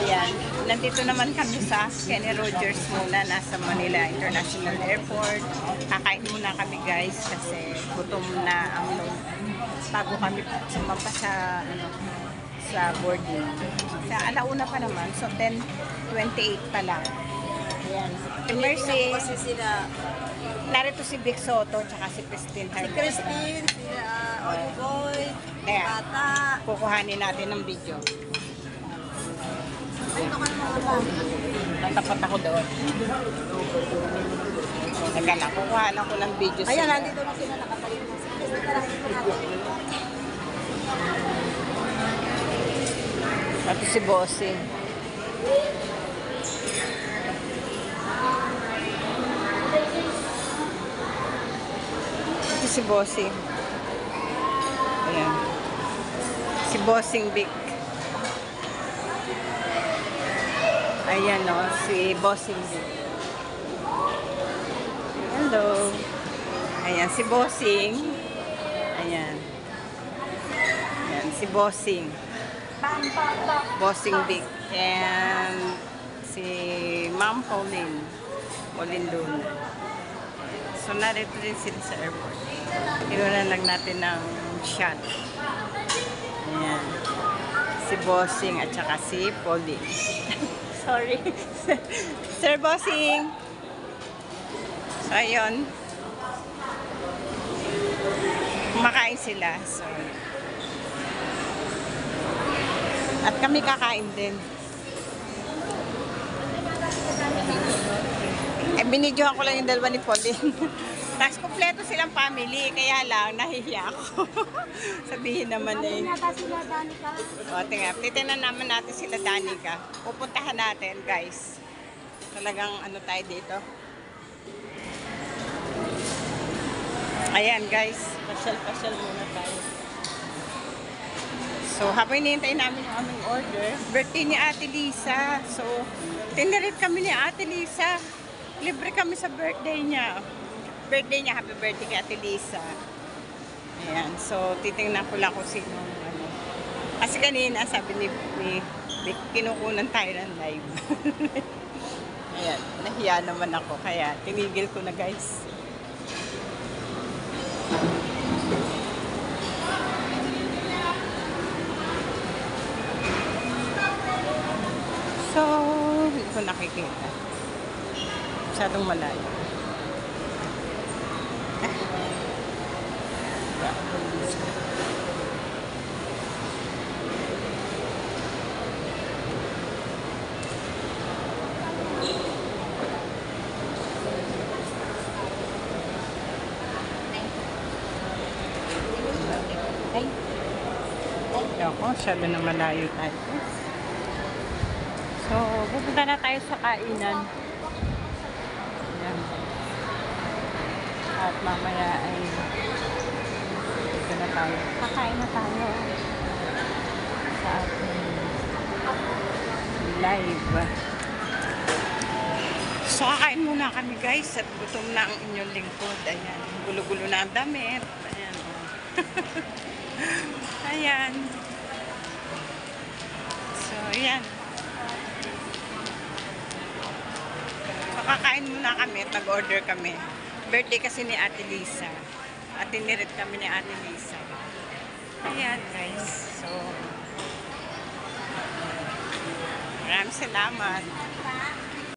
Ayan. Nandito naman kami sa Kenny Rogers muna. Nasa Manila International Airport. Kakain muna kami guys kasi gutom na ang load. Bago kami sumampa sa boarding. Sa alauna pa naman. So 10:28 pa lang. Ayan. Mercy. Kasi sila, Narito si Vic Soto tsaka si Christine si Hernandez. Christine, si Olivoy, Ayan. Bata. Kukuhanin natin ng video. Dito ka naman ako. Natapat ako doon. Teka lang, kukuha lang ko ng video. Ayan, sila. nandito na sila nakatayo na sila. Ito si Bossing. Ito si Bossing. Ayan. Si Bossing Vic. Ayan o, si Bossing Vic. Hello. Ayan, si Bossing. Ayan. Ayan, si Bossing. Bossing Vic. And si Ma'am Pauline. Pauline Luna. So, narito din sila sa airport. Kinunan lang natin ng shot. Ayan. Si Bossing at saka si Pauline. Sorry. Sir Bossing. So, ayun. Kumakain sila. So, at kami kakain din. Binidyohan ko lang yung dalawa ni Pauline. Tapos kompleto silang family. Kaya lang, nahihiya ako. Sabihin naman eh. O, tingnan. Titignan naman natin sila Danica. Pupuntahan natin, guys. Talagang ano tayo dito. Ayan, guys. Pasyal-pasyal muna tayo. So, habang hinihintay namin yung aming order, birthday ni Ate Lisa. So, tinirit kami ni Ate Lisa. Libre kami sa birthday niya. Birthday niya, happy birthday kay Ate Lisa. Ayan, so titingnan ko lang kung sino ano. Kasi kanina sabi ni kinukunan tayo ng live. Ayan, nahiya naman ako kaya tinigil ko na guys. So, hindi ko nakikita. Masyadong malayo. Ako, masyado na malayo tayo. So, pupunta na tayo sa kainan. Ayan. At mamaya ay dito na tayo. Kakain na tayo sa ating live. So, kakain muna kami guys at gutom na ang inyong lingkod. Ayan. Gulo-gulo na ang damit. Ayan. Ayan. So, ayan. Kakain muna kami at nag-order kami. Birthday kasi ni Ate Lisa. At tinirit kami ni Ate Lisa. Ayan guys. So, maraming salamat.